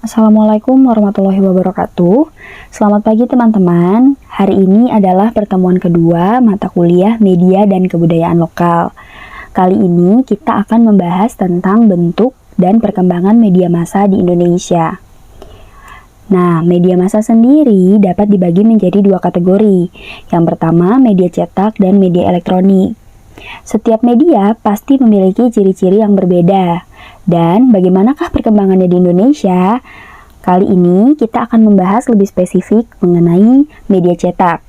Assalamualaikum warahmatullahi wabarakatuh. Selamat pagi teman-teman. Hari ini adalah pertemuan kedua mata kuliah Media dan Kebudayaan Lokal. Kali ini kita akan membahas tentang bentuk dan perkembangan media massa di Indonesia. Nah, media massa sendiri dapat dibagi menjadi dua kategori. Yang pertama, media cetak dan media elektronik. Setiap media pasti memiliki ciri-ciri yang berbeda. Dan bagaimanakah perkembangannya di Indonesia? Kali ini kita akan membahas lebih spesifik mengenai media cetak.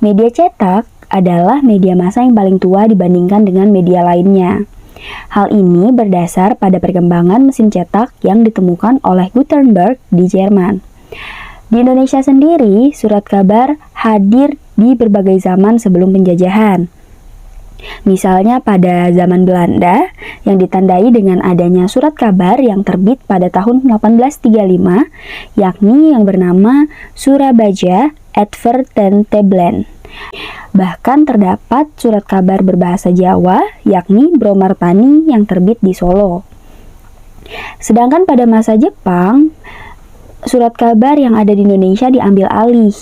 Media cetak adalah media massa yang paling tua dibandingkan dengan media lainnya. Hal ini berdasar pada perkembangan mesin cetak yang ditemukan oleh Gutenberg di Jerman. Di Indonesia sendiri, surat kabar hadir di berbagai zaman sebelum penjajahan. Misalnya pada zaman Belanda yang ditandai dengan adanya surat kabar yang terbit pada tahun 1835, yakni yang bernama Surabaya Advertentabelen. Bahkan terdapat surat kabar berbahasa Jawa, yakni Bromartani yang terbit di Solo. Sedangkan pada masa Jepang, surat kabar yang ada di Indonesia diambil alih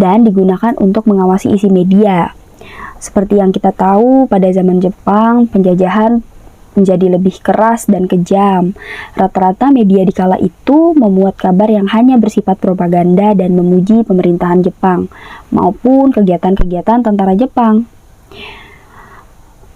dan digunakan untuk mengawasi isi media. Seperti yang kita tahu, pada zaman Jepang, penjajahan menjadi lebih keras dan kejam. Rata-rata media di kala itu memuat kabar yang hanya bersifat propaganda dan memuji pemerintahan Jepang, maupun kegiatan-kegiatan tentara Jepang.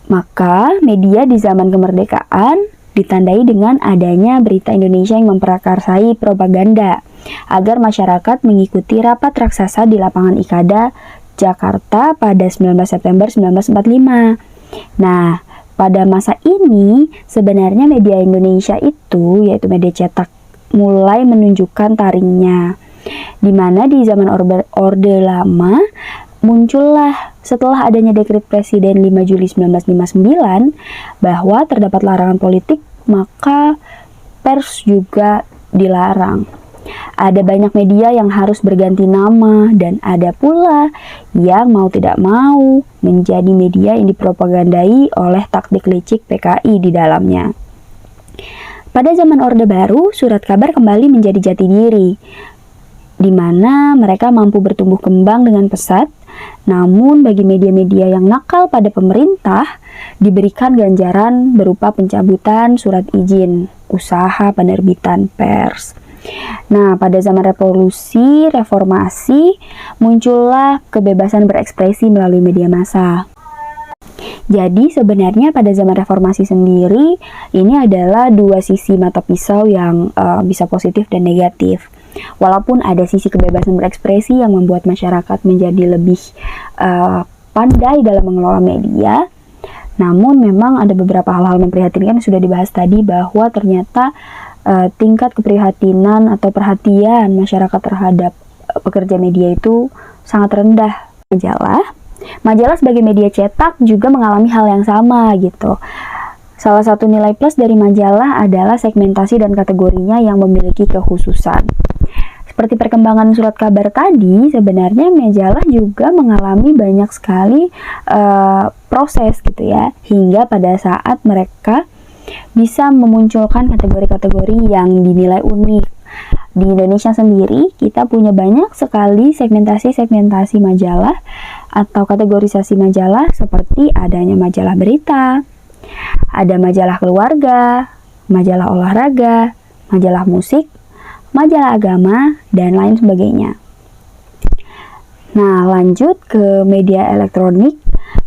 Maka, media di zaman kemerdekaan ditandai dengan adanya berita Indonesia yang memprakarsai propaganda, agar masyarakat mengikuti rapat raksasa di lapangan Ikada, Jakarta pada 19 September 1945. Nah, pada masa ini sebenarnya media Indonesia itu, yaitu media cetak, mulai menunjukkan taringnya. Di mana di zaman Orde Lama muncullah setelah adanya dekret Presiden 5 Juli 1959 bahwa terdapat larangan politik, maka pers juga dilarang. Ada banyak media yang harus berganti nama dan ada pula yang mau tidak mau menjadi media yang dipropagandai oleh taktik licik PKI di dalamnya. Pada zaman Orde Baru, surat kabar kembali menjadi jati diri, di mana mereka mampu bertumbuh kembang dengan pesat. Namun bagi media-media yang nakal pada pemerintah, diberikan ganjaran berupa pencabutan surat izin usaha penerbitan pers. Nah, pada zaman revolusi, reformasi, muncullah kebebasan berekspresi melalui media massa. Jadi sebenarnya pada zaman reformasi sendiri, ini adalah dua sisi mata pisau yang bisa positif dan negatif. Walaupun ada sisi kebebasan berekspresi yang membuat masyarakat menjadi lebih pandai dalam mengelola media, namun memang ada beberapa hal-hal memprihatinkan yang sudah dibahas tadi, bahwa ternyata tingkat keprihatinan atau perhatian masyarakat terhadap pekerja media itu sangat rendah. Majalah sebagai media cetak juga mengalami hal yang sama gitu. Salah satu nilai plus dari majalah adalah segmentasi dan kategorinya yang memiliki kekhususan. Seperti perkembangan surat kabar tadi, sebenarnya majalah juga mengalami banyak sekali proses gitu ya, hingga pada saat mereka bisa memunculkan kategori-kategori yang dinilai unik. Di Indonesia sendiri, kita punya banyak sekali segmentasi-segmentasi majalah atau kategorisasi majalah, seperti adanya majalah berita, ada majalah keluarga, majalah olahraga, majalah musik, majalah agama, dan lain sebagainya. Nah, lanjut ke media elektronik.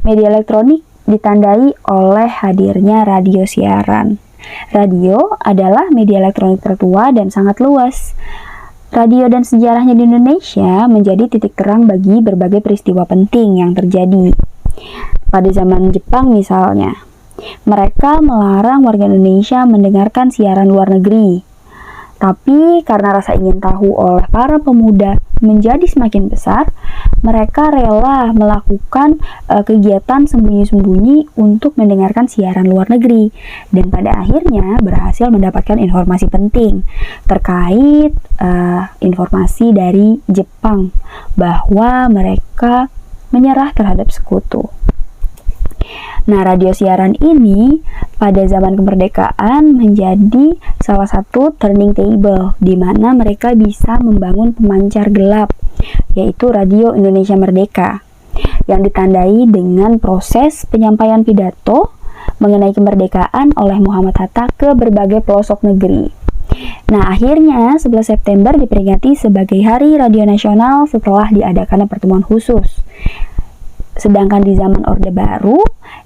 Media elektronik ditandai oleh hadirnya radio siaran. Radio adalah media elektronik tertua dan sangat luas. Radio dan sejarahnya di Indonesia menjadi titik terang bagi berbagai peristiwa penting yang terjadi. Pada zaman Jepang misalnya, mereka melarang warga Indonesia mendengarkan siaran luar negeri. Tapi karena rasa ingin tahu oleh para pemuda menjadi semakin besar, mereka rela melakukan kegiatan sembunyi-sembunyi untuk mendengarkan siaran luar negeri, dan pada akhirnya berhasil mendapatkan informasi penting terkait informasi dari Jepang bahwa mereka menyerah terhadap sekutu. Nah, radio siaran ini pada zaman kemerdekaan menjadi salah satu turning table di mana mereka bisa membangun pemancar gelap, yaitu Radio Indonesia Merdeka, yang ditandai dengan proses penyampaian pidato mengenai kemerdekaan oleh Muhammad Hatta ke berbagai pelosok negeri. Nah, akhirnya 11 September diperingati sebagai Hari Radio Nasional setelah diadakan pertemuan khusus. Sedangkan di zaman Orde Baru,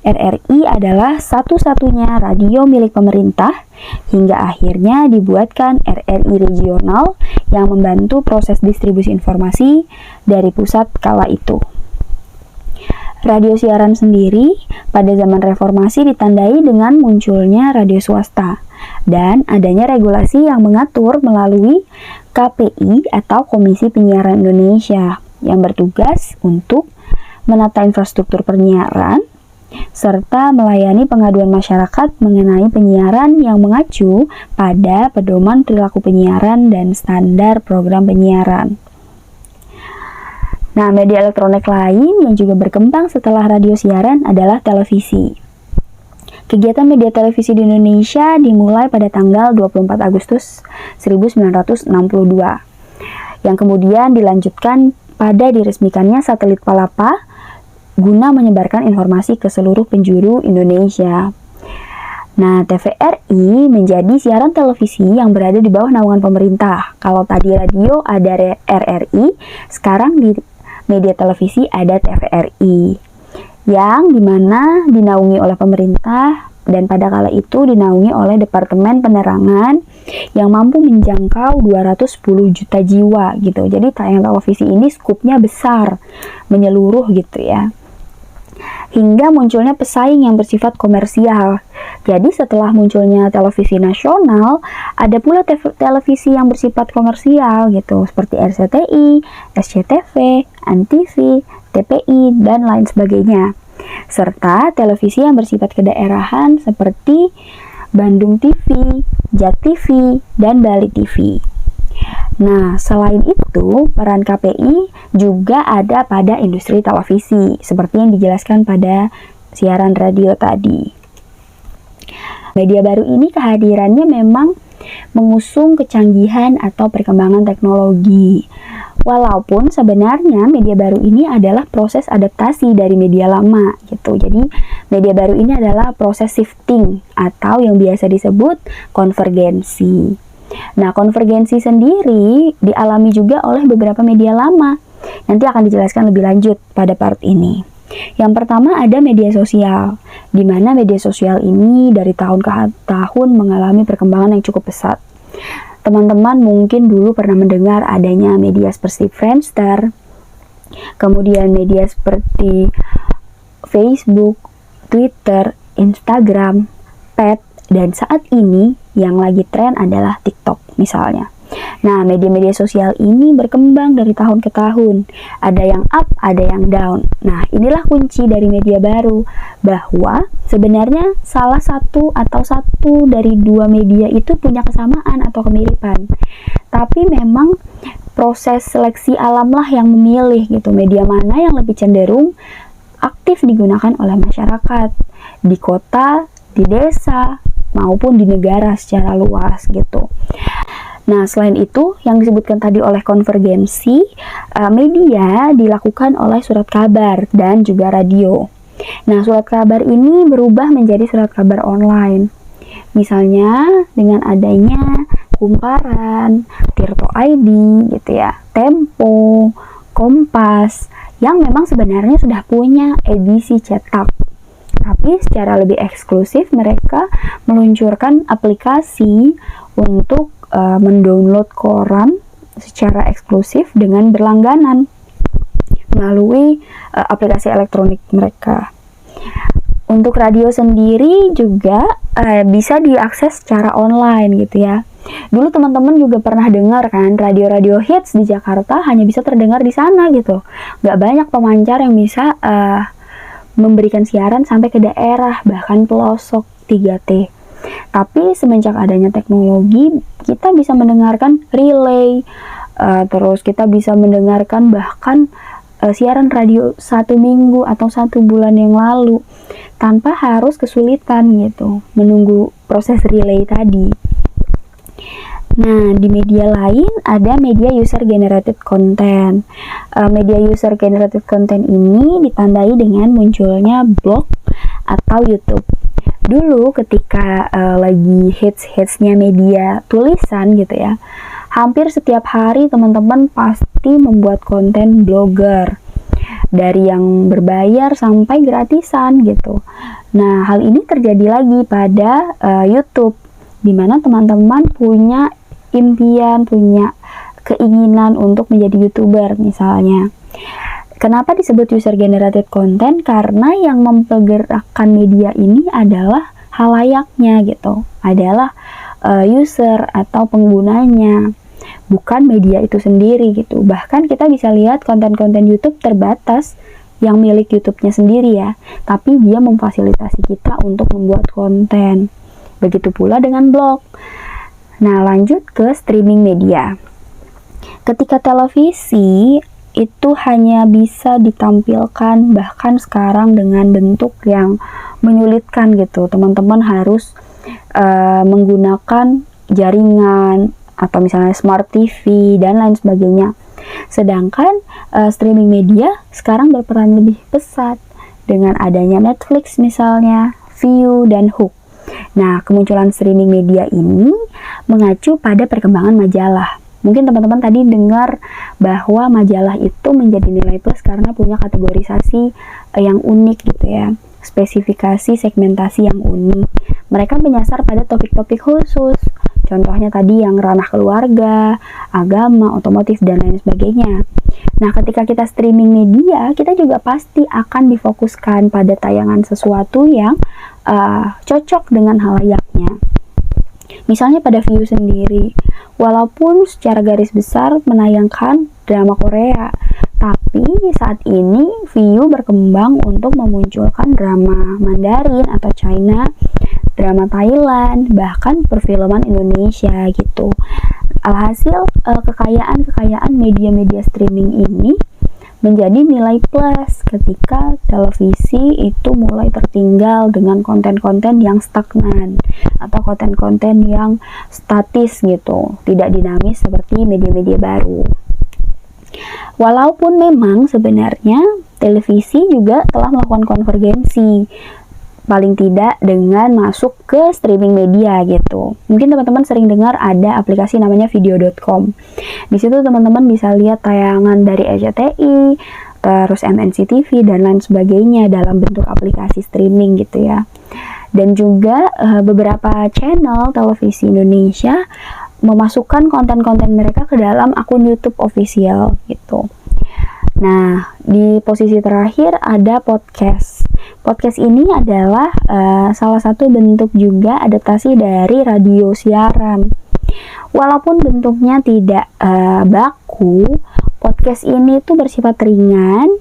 RRI adalah satu-satunya radio milik pemerintah hingga akhirnya dibuatkan RRI Regional yang membantu proses distribusi informasi dari pusat kala itu. Radio siaran sendiri pada zaman reformasi ditandai dengan munculnya radio swasta dan adanya regulasi yang mengatur melalui KPI atau Komisi Penyiaran Indonesia yang bertugas untuk menata infrastruktur penyiaran, serta melayani pengaduan masyarakat mengenai penyiaran yang mengacu pada pedoman perilaku penyiaran dan standar program penyiaran. Nah, media elektronik lain yang juga berkembang setelah radio siaran adalah televisi. Kegiatan media televisi di Indonesia dimulai pada tanggal 24 Agustus 1962, yang kemudian dilanjutkan pada diresmikannya satelit Palapa guna menyebarkan informasi ke seluruh penjuru Indonesia. Nah, TVRI menjadi siaran televisi yang berada di bawah naungan pemerintah. Kalau tadi radio ada RRI, sekarang di media televisi ada TVRI, yang dimana dinaungi oleh pemerintah dan pada kala itu dinaungi oleh Departemen Penerangan yang mampu menjangkau 210 juta jiwa gitu. Jadi tayangan televisi ini skupnya besar, menyeluruh gitu ya. Hingga munculnya pesaing yang bersifat komersial. Jadi setelah munculnya televisi nasional, ada pula televisi yang bersifat komersial gitu, seperti RCTI, SCTV, ANTV, TPI, dan lain sebagainya. Serta televisi yang bersifat kedaerahan seperti Bandung TV, JAK TV, dan Bali TV. Nah, selain itu, peran KPI juga ada pada industri televisi, seperti yang dijelaskan pada siaran radio tadi. Media baru ini kehadirannya memang mengusung kecanggihan atau perkembangan teknologi. Walaupun sebenarnya media baru ini adalah proses adaptasi dari media lama gitu. Jadi, media baru ini adalah proses shifting atau yang biasa disebut konvergensi. Nah, konvergensi sendiri dialami juga oleh beberapa media lama. Nanti akan dijelaskan lebih lanjut pada part ini. Yang pertama ada media sosial, di mana media sosial ini dari tahun ke tahun mengalami perkembangan yang cukup pesat. Teman-teman mungkin dulu pernah mendengar adanya media seperti Friendster, kemudian media seperti Facebook, Twitter, Instagram, Pet, dan saat ini yang lagi tren adalah TikTok misalnya. Nah, media-media sosial ini berkembang dari tahun ke tahun. Ada yang up, ada yang down. Nah, inilah kunci dari media baru, bahwa sebenarnya salah satu atau satu dari dua media itu punya kesamaan atau kemiripan. Tapi memang proses seleksi alam lah yang memilih gitu, media mana yang lebih cenderung aktif digunakan oleh masyarakat di kota, di desa, maupun di negara secara luas gitu. Nah, selain itu yang disebutkan tadi oleh konvergensi, media dilakukan oleh surat kabar dan juga radio. Nah, surat kabar ini berubah menjadi surat kabar online. Misalnya dengan adanya Kumparan, Tirto ID gitu ya, Tempo, Kompas, yang memang sebenarnya sudah punya edisi cetak. Tapi secara lebih eksklusif mereka meluncurkan aplikasi untuk mendownload koran secara eksklusif dengan berlangganan melalui aplikasi elektronik mereka. Untuk radio sendiri juga bisa diakses secara online gitu ya. Dulu teman-teman juga pernah dengar kan, radio-radio hits di Jakarta hanya bisa terdengar di sana gitu. Gak banyak pemancar yang bisa memberikan siaran sampai ke daerah, bahkan pelosok 3T. Tapi semenjak adanya teknologi, kita bisa mendengarkan relay, terus kita bisa mendengarkan bahkan siaran radio 1 minggu atau 1 bulan yang lalu tanpa harus kesulitan gitu menunggu proses relay tadi. Nah, di media lain ada media user generated content. Media user generated content ini ditandai dengan munculnya blog atau YouTube. Dulu ketika lagi hits-hitsnya media tulisan gitu ya, hampir setiap hari teman-teman pasti membuat konten blogger, dari yang berbayar sampai gratisan gitu. Nah, hal ini terjadi lagi pada YouTube, di mana teman-teman punya impian, punya keinginan untuk menjadi YouTuber misalnya. Kenapa disebut user generated content? Karena yang mempergerakkan media ini adalah halayaknya gitu, adalah user atau penggunanya, bukan media itu sendiri gitu. Bahkan kita bisa lihat konten-konten YouTube terbatas yang milik YouTube-nya sendiri ya, tapi dia memfasilitasi kita untuk membuat konten. Begitu pula dengan blog. Nah, lanjut ke streaming media. Ketika televisi itu hanya bisa ditampilkan bahkan sekarang dengan bentuk yang menyulitkan gitu. Teman-teman harus menggunakan jaringan atau misalnya smart TV dan lain sebagainya. Sedangkan streaming media sekarang berperan lebih pesat dengan adanya Netflix misalnya, Viu dan Hook. Nah, kemunculan streaming media ini mengacu pada perkembangan majalah. Mungkin teman-teman tadi dengar bahwa majalah itu menjadi nilai plus karena punya kategorisasi yang unik gitu ya, spesifikasi segmentasi yang unik. Mereka menyasar pada topik-topik khusus, contohnya tadi yang ranah keluarga, agama, otomotif, dan lain sebagainya. Nah, ketika kita streaming media, kita juga pasti akan difokuskan pada tayangan sesuatu yang cocok dengan halayaknya. Misalnya pada Viu sendiri, walaupun secara garis besar menayangkan drama Korea, tapi saat ini Viu berkembang untuk memunculkan drama Mandarin atau China, drama Thailand, bahkan perfilman Indonesia gitu. Alhasil, kekayaan media-media streaming ini menjadi nilai plus ketika televisi itu mulai tertinggal dengan konten-konten yang stagnan atau konten-konten yang statis gitu, tidak dinamis seperti media-media baru. Walaupun memang sebenarnya televisi juga telah melakukan konvergensi, paling tidak dengan masuk ke streaming media gitu. Mungkin teman-teman sering dengar ada aplikasi namanya video.com. Di situ teman-teman bisa lihat tayangan dari RCTI, terus MNC TV dan lain sebagainya dalam bentuk aplikasi streaming gitu ya. Dan juga beberapa channel televisi Indonesia memasukkan konten-konten mereka ke dalam akun YouTube official gitu. Nah, di posisi terakhir ada podcast. Podcast ini adalah salah satu bentuk juga adaptasi dari radio siaran. Walaupun bentuknya tidak baku, podcast ini tuh bersifat ringan,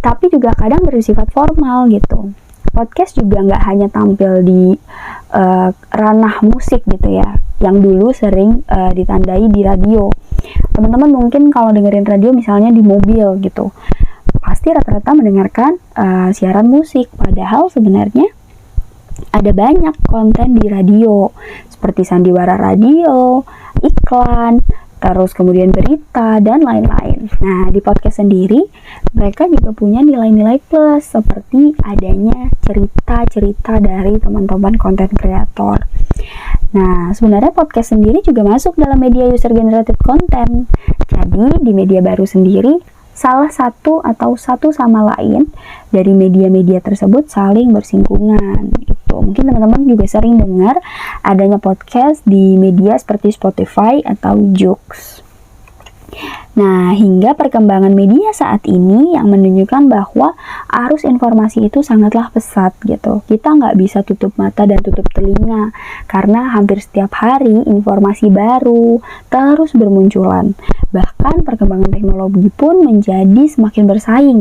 tapi juga kadang bersifat formal gitu. Podcast juga nggak hanya tampil di ranah musik gitu ya, yang dulu sering ditandai di radio. Teman-teman mungkin kalau dengerin radio misalnya di mobil gitu, pasti rata-rata mendengarkan siaran musik, padahal sebenarnya ada banyak konten di radio seperti sandiwara radio, iklan, terus kemudian berita dan lain-lain. Nah, di podcast sendiri mereka juga punya nilai-nilai plus seperti adanya cerita-cerita dari teman-teman konten kreator. Nah, sebenarnya podcast sendiri juga masuk dalam media user generated content. Jadi, di media baru sendiri salah satu atau satu sama lain dari media-media tersebut saling bersinggungan gitu. Mungkin teman-teman juga sering dengar adanya podcast di media seperti Spotify atau Joox. Nah, hingga perkembangan media saat ini yang menunjukkan bahwa arus informasi itu sangatlah pesat gitu. Kita nggak bisa tutup mata dan tutup telinga karena hampir setiap hari informasi baru terus bermunculan. Bahkan perkembangan teknologi pun menjadi semakin bersaing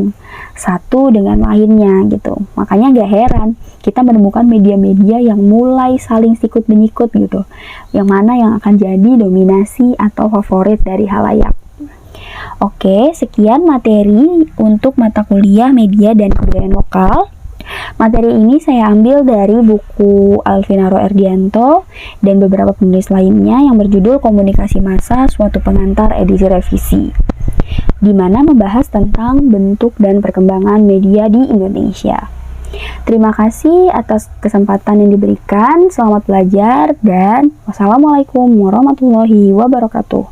satu dengan lainnya gitu. Makanya nggak heran kita menemukan media-media yang mulai saling sikut menyikut gitu. Yang mana yang akan jadi dominasi atau favorit dari halayak. Oke, sekian materi untuk mata kuliah media dan kebudayaan lokal. Materi ini saya ambil dari buku Alvinaro Erdianto dan beberapa penulis lainnya yang berjudul Komunikasi Massa Suatu Pengantar edisi revisi, di mana membahas tentang bentuk dan perkembangan media di Indonesia. Terima kasih atas kesempatan yang diberikan. Selamat belajar dan wassalamualaikum warahmatullahi wabarakatuh.